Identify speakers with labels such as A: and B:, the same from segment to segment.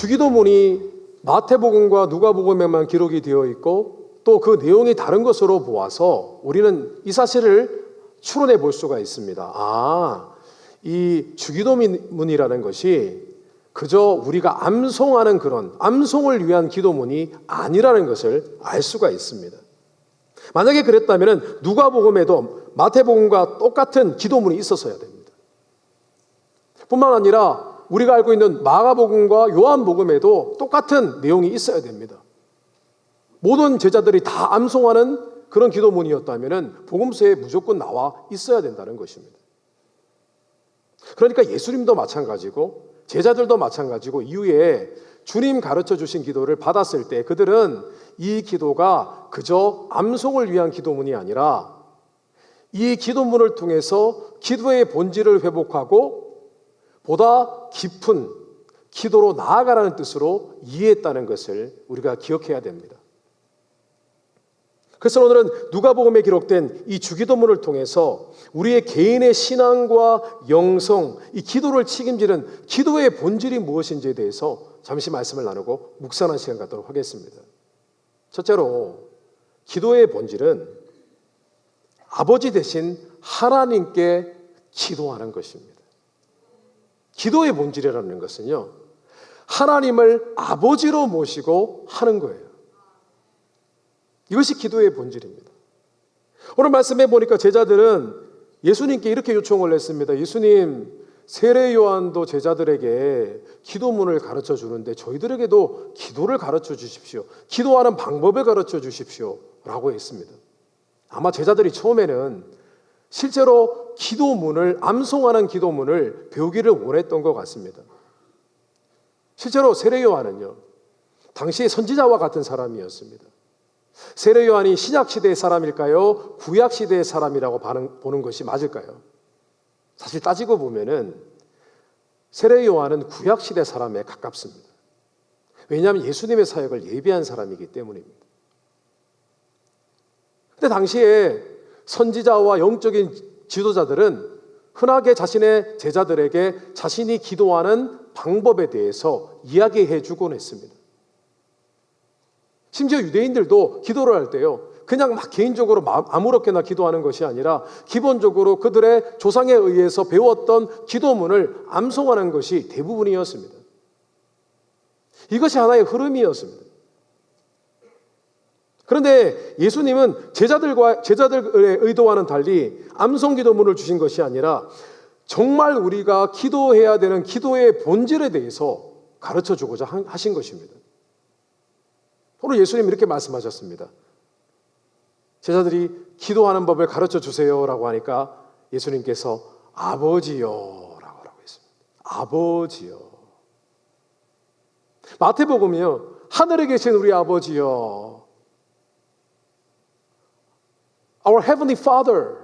A: 주기도문이 마태복음과 누가복음에만 기록이 되어 있고 또 그 내용이 다른 것으로 보아서 우리는 이 사실을 추론해 볼 수가 있습니다. 이 주기도문이라는 것이 그저 우리가 암송하는 그런 암송을 위한 기도문이 아니라는 것을 알 수가 있습니다. 만약에 그랬다면 누가복음에도 마태복음과 똑같은 기도문이 있었어야 됩니다. 뿐만 아니라 우리가 알고 있는 마가복음과 요한복음에도 똑같은 내용이 있어야 됩니다. 모든 제자들이 다 암송하는 그런 기도문이었다면 복음서에 무조건 나와 있어야 된다는 것입니다. 그러니까 예수님도 마찬가지고 제자들도 마찬가지고 이후에 주님 가르쳐 주신 기도를 받았을 때 그들은 이 기도가 그저 암송을 위한 기도문이 아니라 이 기도문을 통해서 기도의 본질을 회복하고 보다 깊은 기도로 나아가라는 뜻으로 이해했다는 것을 우리가 기억해야 됩니다. 그래서 오늘은 누가복음에 기록된 이 주기도문을 통해서 우리의 개인의 신앙과 영성, 이 기도를 책임지는 기도의 본질이 무엇인지에 대해서 잠시 말씀을 나누고 묵상하는 시간 갖도록 하겠습니다. 첫째로 기도의 본질은 아버지 대신 하나님께 기도하는 것입니다. 기도의 본질이라는 것은요, 하나님을 아버지로 모시고 하는 거예요. 이것이 기도의 본질입니다. 오늘 말씀해 보니까 제자들은 예수님께 이렇게 요청을 했습니다. 예수님, 세례 요한도 제자들에게 기도문을 가르쳐 주는데 저희들에게도 기도를 가르쳐 주십시오. 기도하는 방법을 가르쳐 주십시오. 라고 했습니다. 아마 제자들이 처음에는 실제로 기도문을, 암송하는 기도문을 배우기를 원했던 것 같습니다. 실제로 세례 요한은요, 당시의 선지자와 같은 사람이었습니다. 세례 요한이 신약시대의 사람일까요? 구약시대의 사람이라고 보는 것이 맞을까요? 사실 따지고 보면은 세례 요한은 구약시대 사람에 가깝습니다. 왜냐하면 예수님의 사역을 예비한 사람이기 때문입니다. 근데 당시에 선지자와 영적인 지도자들은 흔하게 자신의 제자들에게 자신이 기도하는 방법에 대해서 이야기해 주곤 했습니다. 심지어 유대인들도 기도를 할 때요, 그냥 막 개인적으로 아무렇게나 기도하는 것이 아니라 기본적으로 그들의 조상에 의해서 배웠던 기도문을 암송하는 것이 대부분이었습니다. 이것이 하나의 흐름이었습니다. 그런데 예수님은 제자들의 의도와는 달리 암송 기도문을 주신 것이 아니라 정말 우리가 기도해야 되는 기도의 본질에 대해서 가르쳐 주고자 하신 것입니다. 오늘 예수님 이렇게 말씀하셨습니다. 제자들이 기도하는 법을 가르쳐 주세요라고 하니까 예수님께서 아버지요라고 했습니다. 아버지요. 마태복음이요, 하늘에 계신 우리 아버지요, Our Heavenly Father,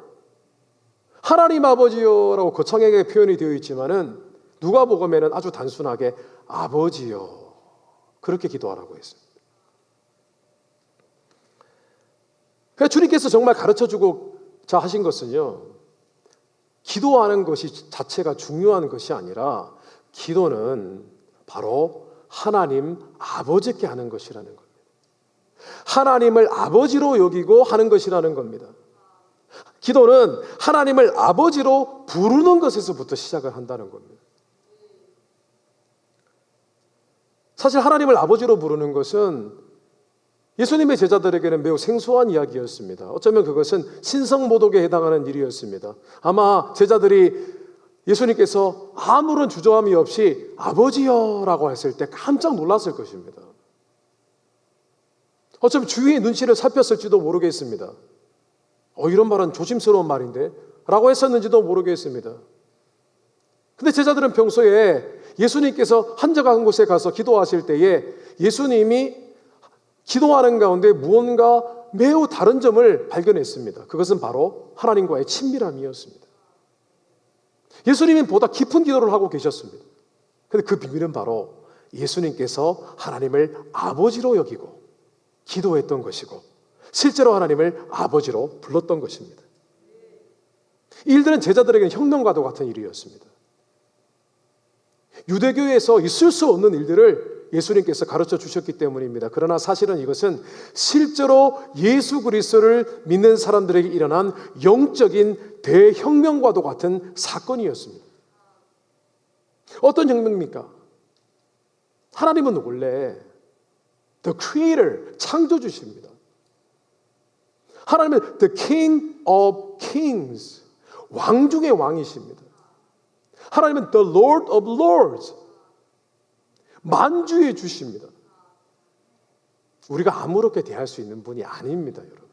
A: 하나님 아버지요라고 거창하게 표현이 되어 있지만은 누가복음에는 아주 단순하게 아버지요, 그렇게 기도하라고 했습니다. 그래서 주님께서 정말 가르쳐주고자 하신 것은요, 기도하는 것이 자체가 중요한 것이 아니라 기도는 바로 하나님 아버지께 하는 것이라는 겁니다. 하나님을 아버지로 여기고 하는 것이라는 겁니다. 기도는 하나님을 아버지로 부르는 것에서부터 시작을 한다는 겁니다. 사실 하나님을 아버지로 부르는 것은 예수님의 제자들에게는 매우 생소한 이야기였습니다. 어쩌면 그것은 신성모독에 해당하는 일이었습니다. 아마 제자들이 예수님께서 아무런 주저함이 없이 아버지여라고 했을 때 깜짝 놀랐을 것입니다. 어쩌면 주위의 눈치를 살폈을지도 모르겠습니다. 이런 말은 조심스러운 말인데 라고 했었는지도 모르겠습니다. 근데 제자들은 평소에 예수님께서 한적한 곳에 가서 기도하실 때에 예수님이 기도하는 가운데 무언가 매우 다른 점을 발견했습니다. 그것은 바로 하나님과의 친밀함이었습니다. 예수님은 보다 깊은 기도를 하고 계셨습니다. 그런데 그 비밀은 바로 예수님께서 하나님을 아버지로 여기고 기도했던 것이고 실제로 하나님을 아버지로 불렀던 것입니다. 이 일들은 제자들에게는 혁명과도 같은 일이었습니다. 유대교에서 있을 수 없는 일들을 예수님께서 가르쳐 주셨기 때문입니다. 그러나 사실은 이것은 실제로 예수 그리스도를 믿는 사람들에게 일어난 영적인 대혁명과도 같은 사건이었습니다. 어떤 혁명입니까? 하나님은 원래 The Creator, 창조주십니다. 하나님은 The King of Kings, 왕 중의 왕이십니다. 하나님은 The Lord of Lords, 만주의 주십니다. 우리가 아무렇게 대할 수 있는 분이 아닙니다, 여러분.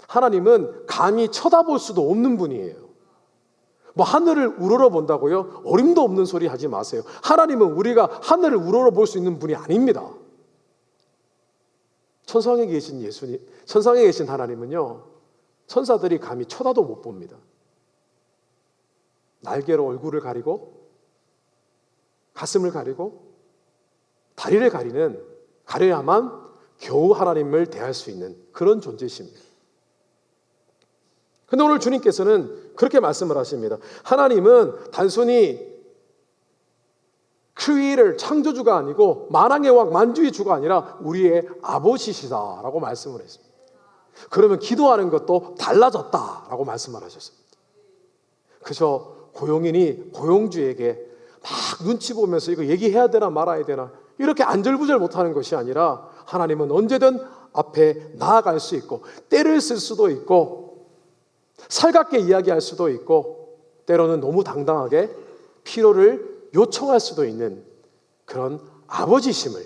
A: 하나님은 감히 쳐다볼 수도 없는 분이에요. 뭐 하늘을 우러러 본다고요? 어림도 없는 소리 하지 마세요. 하나님은 우리가 하늘을 우러러 볼 수 있는 분이 아닙니다. 천상에 계신 예수님, 천상에 계신 하나님은요, 천사들이 감히 쳐다도 못 봅니다. 날개로 얼굴을 가리고 가슴을 가리고 다리를 가려야만 겨우 하나님을 대할 수 있는 그런 존재십니다. 근데 오늘 주님께서는 그렇게 말씀을 하십니다. 하나님은 단순히 크리에이터, 창조주가 아니고 만왕의 왕, 만주의 주가 아니라 우리의 아버지시다라고 말씀을 했습니다. 그러면 기도하는 것도 달라졌다라고 말씀을 하셨습니다. 그저 고용인이 고용주에게 막 눈치 보면서 이거 얘기해야 되나 말아야 되나 이렇게 안절부절 못하는 것이 아니라 하나님은 언제든 앞에 나아갈 수 있고 때를 쓸 수도 있고 살갑게 이야기할 수도 있고 때로는 너무 당당하게 필요를 요청할 수도 있는 그런 아버지심을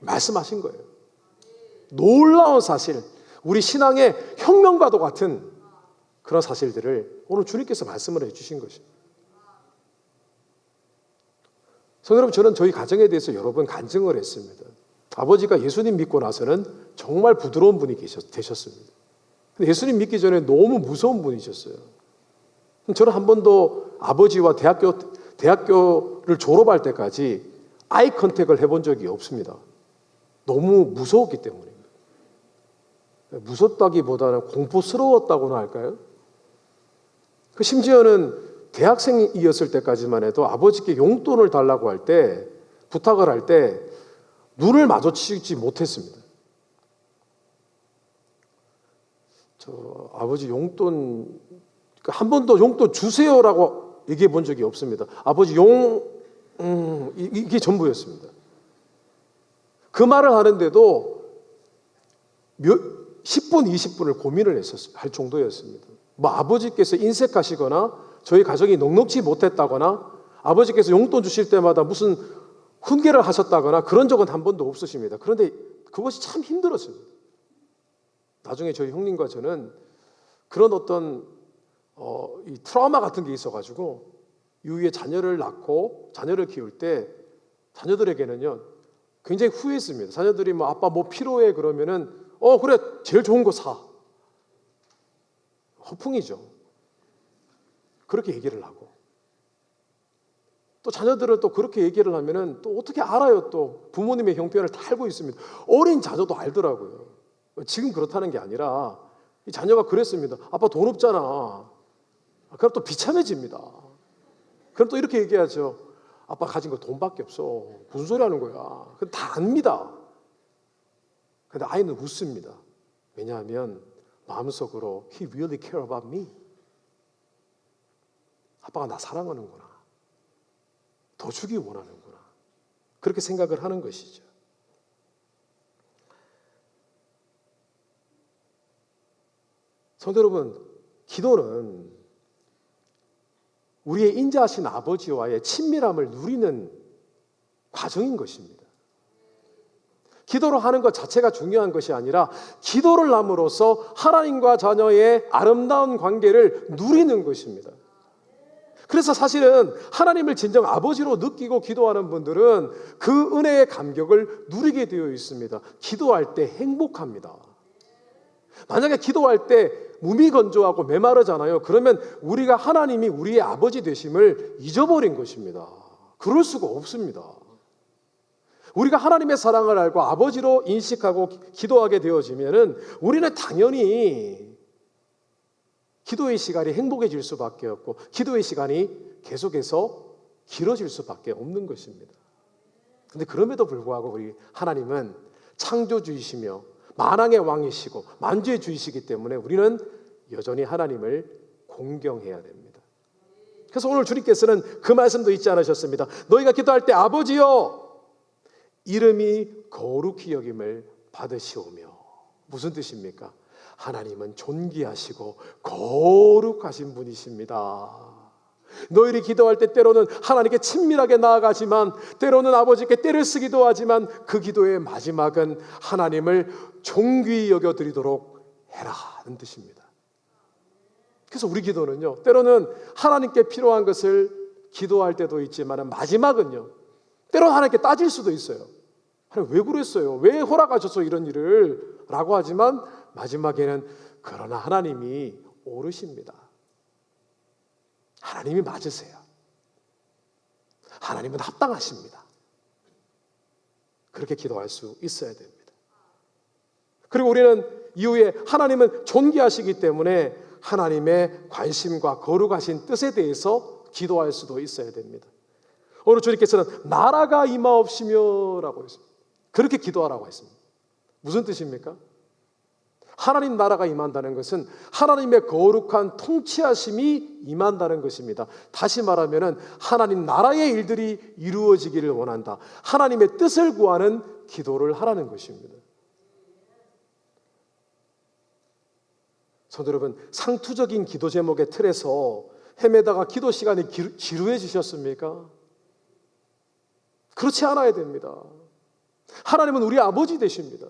A: 말씀하신 거예요. 놀라운 사실, 우리 신앙의 혁명과도 같은 그런 사실들을 오늘 주님께서 말씀을 해주신 것입니다. 성도 여러분, 저는 저희 가정에 대해서 여러 번 간증을 했습니다. 아버지가 예수님 믿고 나서는 정말 부드러운 분이 되셨습니다. 근데 예수님 믿기 전에 너무 무서운 분이셨어요. 저는 한 번도 아버지와 대학교를 졸업할 때까지 아이 컨택을 해본 적이 없습니다. 너무 무서웠기 때문입니다. 무섭다기보다는 공포스러웠다고나 할까요? 심지어는 대학생이었을 때까지만 해도 아버지께 용돈을 달라고 할 때, 부탁을 할 때 눈을 마주치지 못했습니다. 저 아버지 용돈, 한 번도 용돈 주세요라고 얘기해 본 적이 없습니다. 아버지 이게 전부였습니다. 그 말을 하는데도 10분, 20분을 고민을 할 정도였습니다. 뭐 아버지께서 인색하시거나 저희 가정이 넉넉지 못했다거나 아버지께서 용돈 주실 때마다 무슨 훈계를 하셨다거나 그런 적은 한 번도 없으십니다. 그런데 그것이 참 힘들었습니다. 나중에 저희 형님과 저는 그런 어떤 이 트라우마 같은 게 있어가지고 이후에 자녀를 낳고 자녀를 키울 때 자녀들에게는요 굉장히 후회했습니다. 자녀들이 뭐 아빠 뭐 필요해 그러면은 그래 제일 좋은 거 사. 허풍이죠. 그렇게 얘기를 하고 또 자녀들은 또 그렇게 얘기를 하면은 또 어떻게 알아요? 또 부모님의 형편을 다 알고 있습니다. 어린 자녀도 알더라고요. 지금 그렇다는 게 아니라 이 자녀가 그랬습니다. 아빠 돈 없잖아. 그럼 또 비참해집니다. 그럼 또 이렇게 얘기하죠. 아빠 가진 거 돈밖에 없어. 무슨 소리 하는 거야. 다 압니다. 근데 아이는 웃습니다. 왜냐하면 마음속으로 He really care about me. 아빠가 나 사랑하는구나. 더 주기 원하는구나. 그렇게 생각을 하는 것이죠. 성도 여러분, 기도는 우리의 인자하신 아버지와의 친밀함을 누리는 과정인 것입니다. 기도를 하는 것 자체가 중요한 것이 아니라 기도를 함으로써 하나님과 자녀의 아름다운 관계를 누리는 것입니다. 그래서 사실은 하나님을 진정 아버지로 느끼고 기도하는 분들은 그 은혜의 감격을 누리게 되어 있습니다. 기도할 때 행복합니다. 만약에 기도할 때 무미건조하고 메마르잖아요. 그러면 우리가 하나님이 우리의 아버지 되심을 잊어버린 것입니다. 그럴 수가 없습니다. 우리가 하나님의 사랑을 알고 아버지로 인식하고 기도하게 되어지면은 우리는 당연히 기도의 시간이 행복해질 수밖에 없고 기도의 시간이 계속해서 길어질 수밖에 없는 것입니다. 근데 그럼에도 불구하고 우리 하나님은 창조주이시며 만왕의 왕이시고 만주의 주이시기 때문에 우리는 여전히 하나님을 공경해야 됩니다. 그래서 오늘 주님께서는 그 말씀도 잊지 않으셨습니다. 너희가 기도할 때 아버지여 이름이 거룩히 여김을 받으시오며. 무슨 뜻입니까? 하나님은 존귀하시고 거룩하신 분이십니다. 너희들이 기도할 때 때로는 하나님께 친밀하게 나아가지만 때로는 아버지께 때를 쓰기도 하지만 그 기도의 마지막은 하나님을 존귀히 여겨드리도록 해라는 뜻입니다. 그래서 우리 기도는요, 때로는 하나님께 필요한 것을 기도할 때도 있지만 마지막은요, 때로는 하나님께 따질 수도 있어요. 하나님 왜 그랬어요? 왜 허락하셔서 이런 일을? 라고 하지만 마지막에는 그러나 하나님이 옳으십니다. 하나님이 맞으세요. 하나님은 합당하십니다. 그렇게 기도할 수 있어야 됩니다. 그리고 우리는 이후에 하나님은 존귀하시기 때문에 하나님의 관심과 거룩하신 뜻에 대해서 기도할 수도 있어야 됩니다. 오늘 주님께서는 나라가 임하옵시며 라고 했습니다. 그렇게 기도하라고 했습니다. 무슨 뜻입니까? 하나님 나라가 임한다는 것은 하나님의 거룩한 통치하심이 임한다는 것입니다. 다시 말하면 하나님 나라의 일들이 이루어지기를 원한다. 하나님의 뜻을 구하는 기도를 하라는 것입니다. 성도 여러분, 상투적인 기도 제목의 틀에서 헤매다가 기도 시간이 지루해지셨습니까? 그렇지 않아야 됩니다. 하나님은 우리 아버지 되십니다.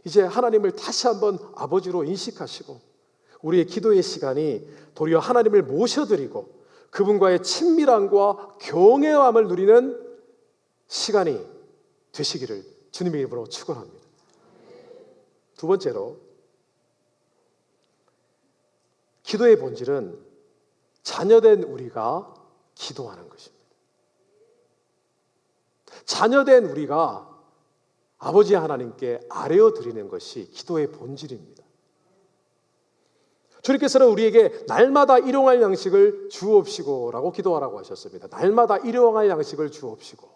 A: 이제 하나님을 다시 한번 아버지로 인식하시고 우리의 기도의 시간이 도리어 하나님을 모셔드리고 그분과의 친밀함과 경외함을 누리는 시간이 되시기를 주님의 이름으로 축원합니다. 두 번째로, 기도의 본질은 자녀된 우리가 기도하는 것입니다. 자녀된 우리가 아버지 하나님께 아뢰어 드리는 것이 기도의 본질입니다. 주님께서는 우리에게 날마다 일용할 양식을 주옵시고 라고 기도하라고 하셨습니다. 날마다 일용할 양식을 주옵시고.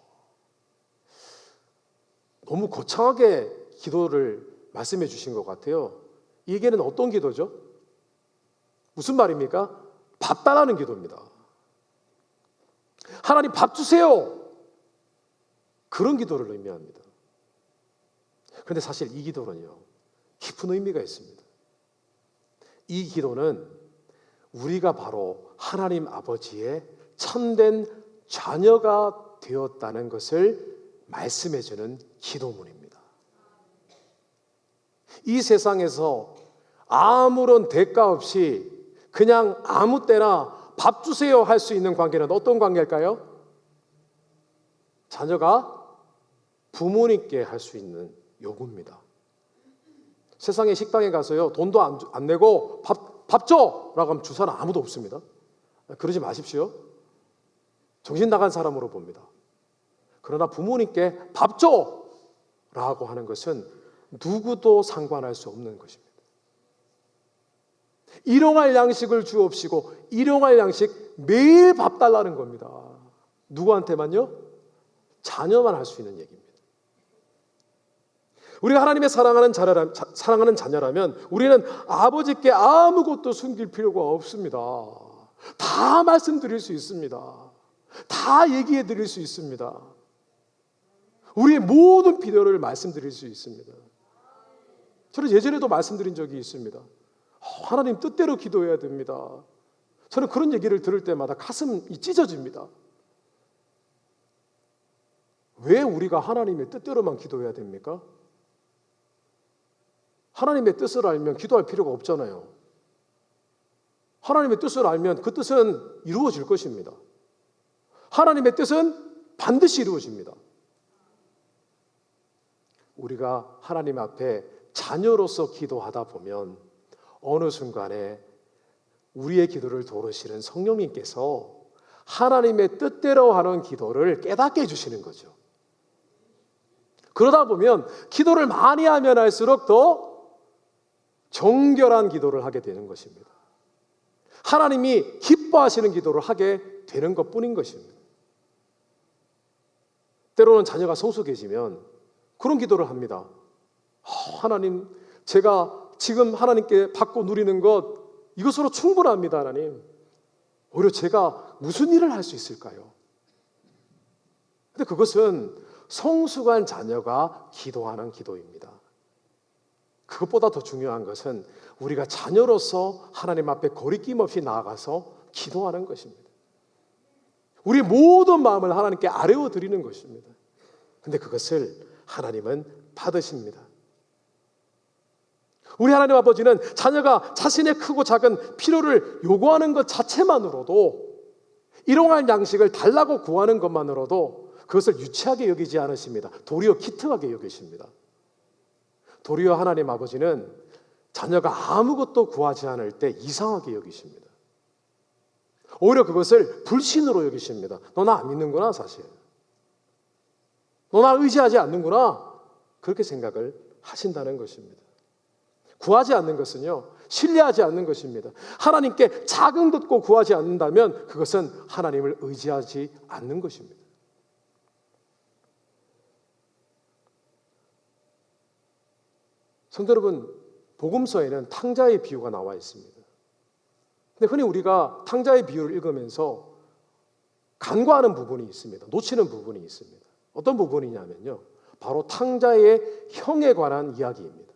A: 너무 거창하게 기도를 말씀해 주신 것 같아요. 이게는 어떤 기도죠? 무슨 말입니까? 밥 달라는 기도입니다. 하나님 밥 주세요. 그런 기도를 의미합니다. 그런데 사실 이 기도는요, 깊은 의미가 있습니다. 이 기도는 우리가 바로 하나님 아버지의 참된 자녀가 되었다는 것을 말씀해주는 기도문입니다. 이 세상에서 아무런 대가 없이 그냥 아무 때나 밥 주세요 할 수 있는 관계는 어떤 관계일까요? 자녀가 부모님께 할 수 있는 요구입니다. 세상의 식당에 가서요, 돈도 안 내고 밥 줘! 라고 하면 줄 사람 아무도 없습니다. 그러지 마십시오. 정신 나간 사람으로 봅니다. 그러나 부모님께 밥 줘! 라고 하는 것은 누구도 상관할 수 없는 것입니다. 일용할 양식을 주옵시고, 일용할 양식 매일 밥 달라는 겁니다. 누구한테만요? 자녀만 할 수 있는 얘기입니다. 우리가 하나님의 사랑하는 자녀라면 우리는 아버지께 아무것도 숨길 필요가 없습니다. 다 말씀드릴 수 있습니다. 다 얘기해 드릴 수 있습니다. 우리의 모든 필요를 말씀드릴 수 있습니다. 저는 예전에도 말씀드린 적이 있습니다. 하나님 뜻대로 기도해야 됩니다. 저는 그런 얘기를 들을 때마다 가슴이 찢어집니다. 왜 우리가 하나님의 뜻대로만 기도해야 됩니까? 하나님의 뜻을 알면 기도할 필요가 없잖아요. 하나님의 뜻을 알면 그 뜻은 이루어질 것입니다. 하나님의 뜻은 반드시 이루어집니다. 우리가 하나님 앞에 자녀로서 기도하다 보면 어느 순간에 우리의 기도를 도우시는 성령님께서 하나님의 뜻대로 하는 기도를 깨닫게 해주시는 거죠. 그러다 보면 기도를 많이 하면 할수록 더 정결한 기도를 하게 되는 것입니다. 하나님이 기뻐하시는 기도를 하게 되는 것뿐인 것입니다. 때로는 자녀가 성숙해지면 그런 기도를 합니다. 하나님, 제가 지금 하나님께 받고 누리는 것 이것으로 충분합니다. 하나님, 오히려 제가 무슨 일을 할 수 있을까요? 근데 그것은 성숙한 자녀가 기도하는 기도입니다. 그것보다 더 중요한 것은 우리가 자녀로서 하나님 앞에 거리낌 없이 나아가서 기도하는 것입니다. 우리 모든 마음을 하나님께 아뢰어 드리는 것입니다. 근데 그것을 하나님은 받으십니다. 우리 하나님 아버지는 자녀가 자신의 크고 작은 필요를 요구하는 것 자체만으로도, 일용할 양식을 달라고 구하는 것만으로도 그것을 유치하게 여기지 않으십니다. 도리어 기특하게 여기십니다. 도리어 하나님 아버지는 자녀가 아무것도 구하지 않을 때 이상하게 여기십니다. 오히려 그것을 불신으로 여기십니다. 너 나 안 믿는구나, 사실. 너 나 의지하지 않는구나. 그렇게 생각을 하신다는 것입니다. 구하지 않는 것은요, 신뢰하지 않는 것입니다. 하나님께 작은 것고 구하지 않는다면 그것은 하나님을 의지하지 않는 것입니다. 성도 여러분, 복음서에는 탕자의 비유가 나와 있습니다. 근데 흔히 우리가 탕자의 비유를 읽으면서 간과하는 부분이 있습니다. 놓치는 부분이 있습니다. 어떤 부분이냐면요, 바로 탕자의 형에 관한 이야기입니다.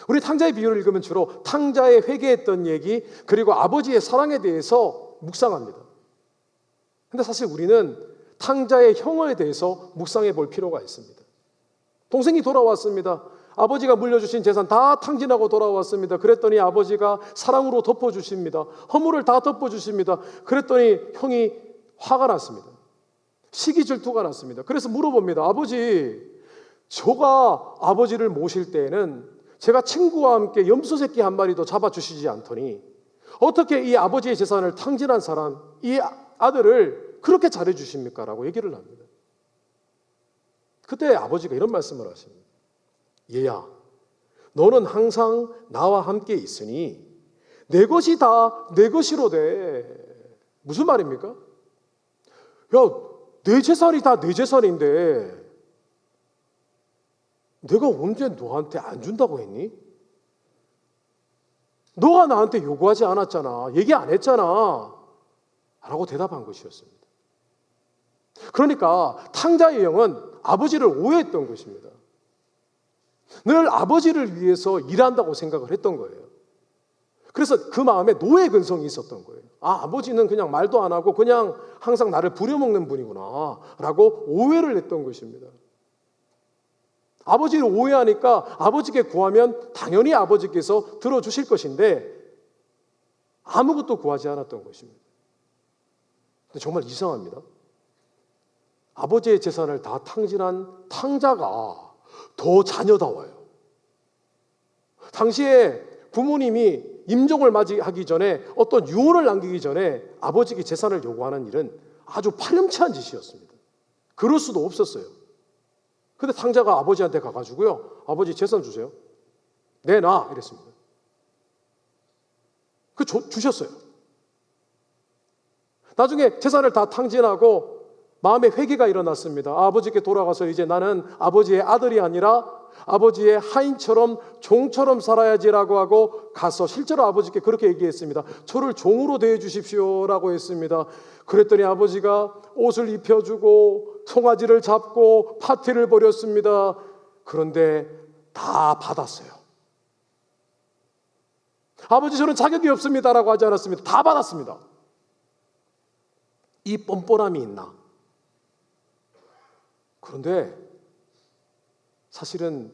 A: 우리 탕자의 비유를 읽으면 주로 탕자의 회개했던 얘기, 그리고 아버지의 사랑에 대해서 묵상합니다. 근데 사실 우리는 탕자의 형에 대해서 묵상해 볼 필요가 있습니다. 동생이 돌아왔습니다. 아버지가 물려주신 재산 다 탕진하고 돌아왔습니다. 그랬더니 아버지가 사랑으로 덮어주십니다. 허물을 다 덮어주십니다. 그랬더니 형이 화가 났습니다. 시기 질투가 났습니다. 그래서 물어봅니다. 아버지, 저가 아버지를 모실 때에는 제가 친구와 함께 염소 새끼 한 마리도 잡아주시지 않더니 어떻게 이 아버지의 재산을 탕진한 사람, 이 아들을 그렇게 잘해주십니까? 라고 얘기를 합니다. 그때 아버지가 이런 말씀을 하십니다. 얘야, 너는 항상 나와 함께 있으니 내 것이 다 내 것이로 돼. 무슨 말입니까? 야, 내 재산이 다 내 재산인데 내가 언제 너한테 안 준다고 했니? 너가 나한테 요구하지 않았잖아. 얘기 안 했잖아. 라고 대답한 것이었습니다. 그러니까 탕자의 영은 아버지를 오해했던 것입니다. 늘 아버지를 위해서 일한다고 생각을 했던 거예요. 그래서 그 마음에 노예 근성이 있었던 거예요. 아버지는 그냥 말도 안 하고 그냥 항상 나를 부려먹는 분이구나 라고 오해를 했던 것입니다. 아버지를 오해하니까 아버지께 구하면 당연히 아버지께서 들어주실 것인데 아무것도 구하지 않았던 것입니다. 근데 정말 이상합니다. 아버지의 재산을 다 탕진한 탕자가 더 자녀다워요. 당시에 부모님이 임종을 맞이하기 전에 어떤 유언을 남기기 전에 아버지에게 재산을 요구하는 일은 아주 파렴치한 짓이었습니다. 그럴 수도 없었어요. 근데 탕자가 아버지한테 가가지고요, 아버지 재산 주세요. 내놔 이랬습니다. 주셨어요. 나중에 재산을 다 탕진하고 마음에 회개가 일어났습니다. 아버지께 돌아가서 이제 나는 아버지의 아들이 아니라 아버지의 하인처럼 종처럼 살아야지라고 하고 가서 실제로 아버지께 그렇게 얘기했습니다. 저를 종으로 대해 주십시오라고 했습니다. 그랬더니 아버지가 옷을 입혀주고 송아지를 잡고 파티를 벌였습니다. 그런데 다 받았어요. 아버지, 저는 자격이 없습니다라고 하지 않았습니다. 다 받았습니다. 이 뻔뻔함이 있나? 그런데 사실은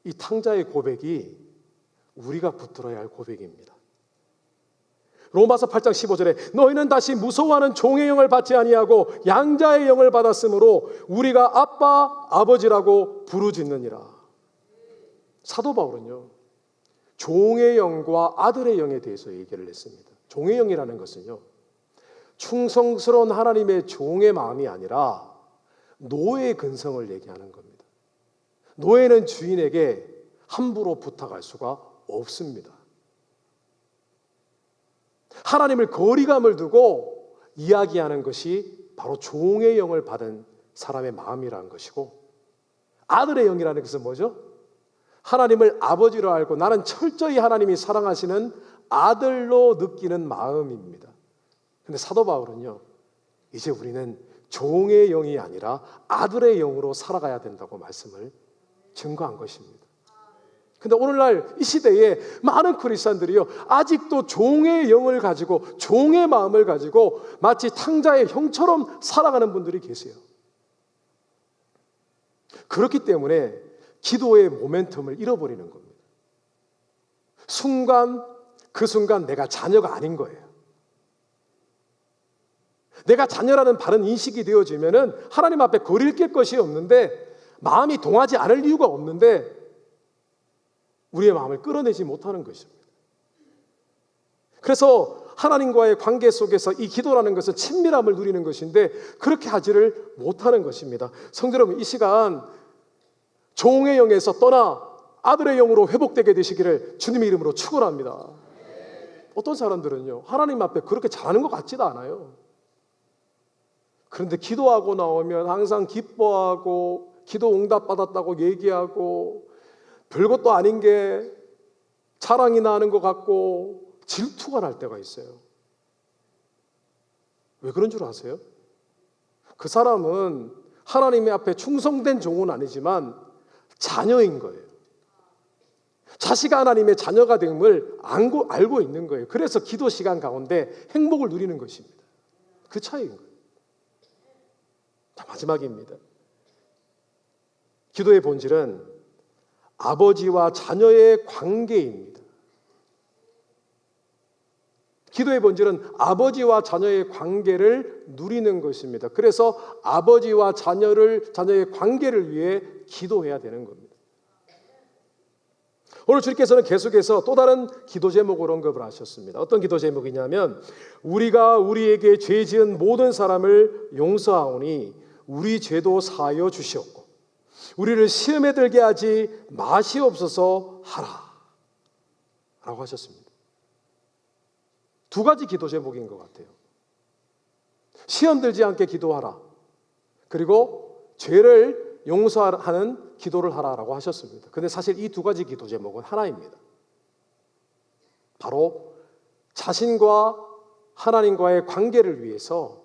A: 이 탕자의 고백이 우리가 붙들어야 할 고백입니다. 로마서 8장 15절에 너희는 다시 무서워하는 종의 영을 받지 아니하고 양자의 영을 받았으므로 우리가 아빠, 아버지라고 부르짖느니라. 사도 바울은요, 종의 영과 아들의 영에 대해서 얘기를 했습니다. 종의 영이라는 것은요, 충성스러운 하나님의 종의 마음이 아니라 노예의 근성을 얘기하는 겁니다. 노예는 주인에게 함부로 부탁할 수가 없습니다. 하나님을 거리감을 두고 이야기하는 것이 바로 종의 영을 받은 사람의 마음이라는 것이고, 아들의 영이라는 것은 뭐죠? 하나님을 아버지로 알고 나는 철저히 하나님이 사랑하시는 아들로 느끼는 마음입니다. 근데 사도 바울은요, 이제 우리는 종의 영이 아니라 아들의 영으로 살아가야 된다고 말씀을 증거한 것입니다. 근데 오늘날 이 시대에 많은 크리스찬들이요, 아직도 종의 영을 가지고 종의 마음을 가지고 마치 탕자의 형처럼 살아가는 분들이 계세요. 그렇기 때문에 기도의 모멘텀을 잃어버리는 겁니다. 그 순간 내가 자녀가 아닌 거예요. 내가 자녀라는 바른 인식이 되어지면은 하나님 앞에 거리를 낄 것이 없는데, 마음이 동하지 않을 이유가 없는데 우리의 마음을 끌어내지 못하는 것입니다. 그래서 하나님과의 관계 속에서 이 기도라는 것은 친밀함을 누리는 것인데 그렇게 하지를 못하는 것입니다. 성도 여러분, 이 시간 종의 영에서 떠나 아들의 영으로 회복되게 되시기를 주님의 이름으로 축원합니다. 어떤 사람들은요, 하나님 앞에 그렇게 잘하는 것 같지도 않아요. 그런데 기도하고 나오면 항상 기뻐하고 기도 응답 받았다고 얘기하고 별것도 아닌 게 자랑이 나는 것 같고 질투가 날 때가 있어요. 왜 그런 줄 아세요? 그 사람은 하나님의 앞에 충성된 종은 아니지만 자녀인 거예요. 자식이 하나님의 자녀가 됨을 알고 있는 거예요. 그래서 기도 시간 가운데 행복을 누리는 것입니다. 그 차이인 거예요. 자, 마지막입니다. 기도의 본질은 아버지와 자녀의 관계입니다. 기도의 본질은 아버지와 자녀의 관계를 누리는 것입니다. 그래서 아버지와 자녀의 관계를 위해 기도해야 되는 겁니다. 오늘 주님께서는 계속해서 또 다른 기도 제목으로 언급을 하셨습니다. 어떤 기도 제목이냐면, 우리가 우리에게 죄 지은 모든 사람을 용서하오니 우리 죄도 사하여 주시옵고 우리를 시험에 들게 하지 마시옵소서 하라 라고 하셨습니다. 두 가지 기도 제목인 것 같아요. 시험 들지 않게 기도하라, 그리고 죄를 용서하는 기도를 하라라고 하셨습니다. 그런데 사실 이 두 가지 기도 제목은 하나입니다. 바로 자신과 하나님과의 관계를 위해서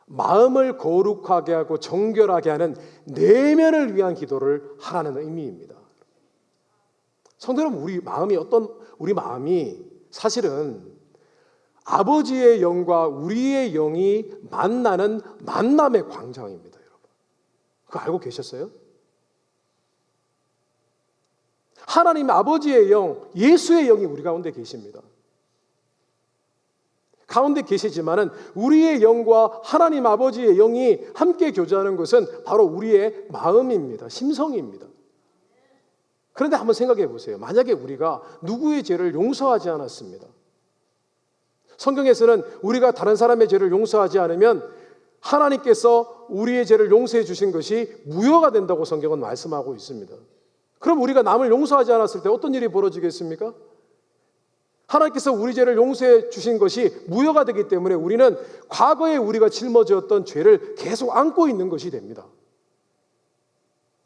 A: 마음을 거룩하게 하고 정결하게 하는 내면을 위한 기도를 하라는 의미입니다. 성도 여러분, 우리 마음이 사실은 아버지의 영과 우리의 영이 만나는 만남의 광장입니다, 여러분. 그거 알고 계셨어요? 하나님 아버지의 영, 예수의 영이 우리 가운데 계십니다. 가운데 계시지만은 우리의 영과 하나님 아버지의 영이 함께 교제하는 것은 바로 우리의 마음입니다. 심성입니다. 그런데 한번 생각해 보세요. 만약에 우리가 누구의 죄를 용서하지 않았습니다. 성경에서는 우리가 다른 사람의 죄를 용서하지 않으면 하나님께서 우리의 죄를 용서해 주신 것이 무효가 된다고 성경은 말씀하고 있습니다. 그럼 우리가 남을 용서하지 않았을 때 어떤 일이 벌어지겠습니까? 하나님께서 우리 죄를 용서해 주신 것이 무효가 되기 때문에 우리는 과거에 우리가 짊어졌던 죄를 계속 안고 있는 것이 됩니다.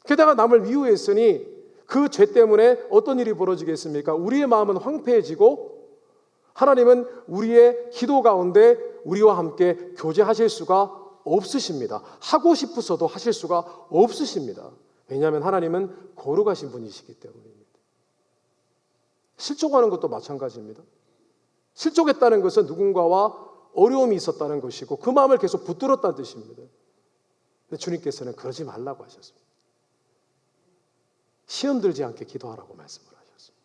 A: 게다가 남을 미워했으니 그 죄 때문에 어떤 일이 벌어지겠습니까? 우리의 마음은 황폐해지고 하나님은 우리의 기도 가운데 우리와 함께 교제하실 수가 없으십니다. 하고 싶어서도 하실 수가 없으십니다. 왜냐하면 하나님은 거룩하신 분이시기 때문입니다. 실족하는 것도 마찬가지입니다. 실족했다는 것은 누군가와 어려움이 있었다는 것이고 그 마음을 계속 붙들었다는 뜻입니다. 근데 주님께서는 그러지 말라고 하셨습니다. 시험 들지 않게 기도하라고 말씀을 하셨습니다.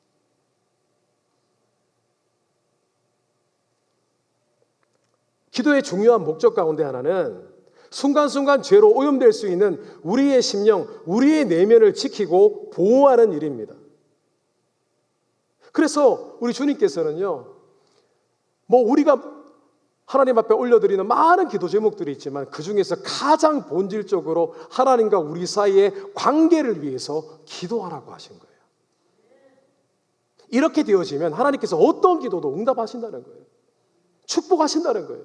A: 기도의 중요한 목적 가운데 하나는 순간순간 죄로 오염될 수 있는 우리의 심령, 우리의 내면을 지키고 보호하는 일입니다. 그래서 우리 주님께서는요, 우리가 하나님 앞에 올려드리는 많은 기도 제목들이 있지만 그 중에서 가장 본질적으로 하나님과 우리 사이의 관계를 위해서 기도하라고 하신 거예요. 이렇게 되어지면 하나님께서 어떤 기도도 응답하신다는 거예요. 축복하신다는 거예요.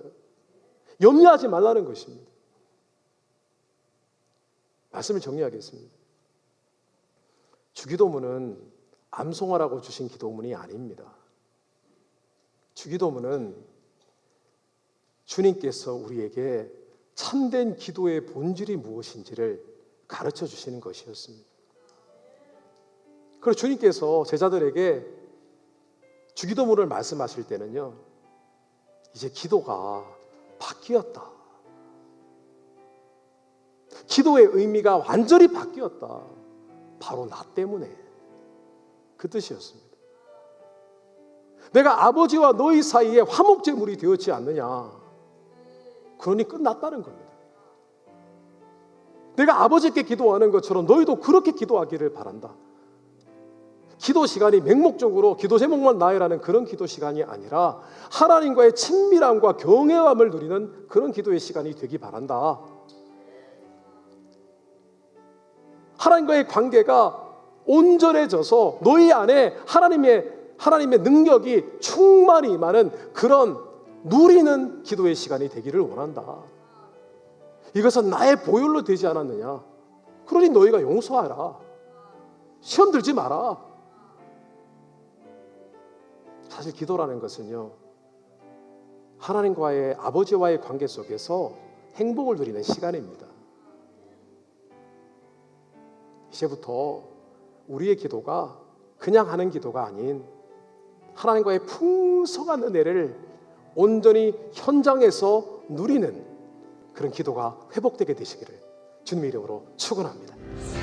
A: 염려하지 말라는 것입니다. 말씀을 정리하겠습니다. 주기도문은 암송하라고 주신 기도문이 아닙니다. 주기도문은 주님께서 우리에게 참된 기도의 본질이 무엇인지를 가르쳐 주시는 것이었습니다. 그리고 주님께서 제자들에게 주기도문을 말씀하실 때는요, 이제 기도가 바뀌었다. 기도의 의미가 완전히 바뀌었다. 바로 나 때문에. 그 뜻이었습니다. 내가 아버지와 너희 사이에 화목제물이 되었지 않느냐. 그러니 끝났다는 겁니다. 내가 아버지께 기도하는 것처럼 너희도 그렇게 기도하기를 바란다. 기도 시간이 맹목적으로 기도 제목만 나열하는 그런 기도 시간이 아니라 하나님과의 친밀함과 경외함을 누리는 그런 기도의 시간이 되기 바란다. 하나님과의 관계가 온전해져서 너희 안에 하나님의 능력이 충만히 임하는 그런 누리는 기도의 시간이 되기를 원한다. 이것은 나의 보혈로 되지 않았느냐. 그러니 너희가 용서하라. 시험 들지 마라. 사실 기도라는 것은요, 하나님과의 아버지와의 관계 속에서 행복을 누리는 시간입니다. 이제부터 우리의 기도가 그냥 하는 기도가 아닌 하나님과의 풍성한 은혜를 온전히 현장에서 누리는 그런 기도가 회복되게 되시기를 주님의 이름으로 축원합니다.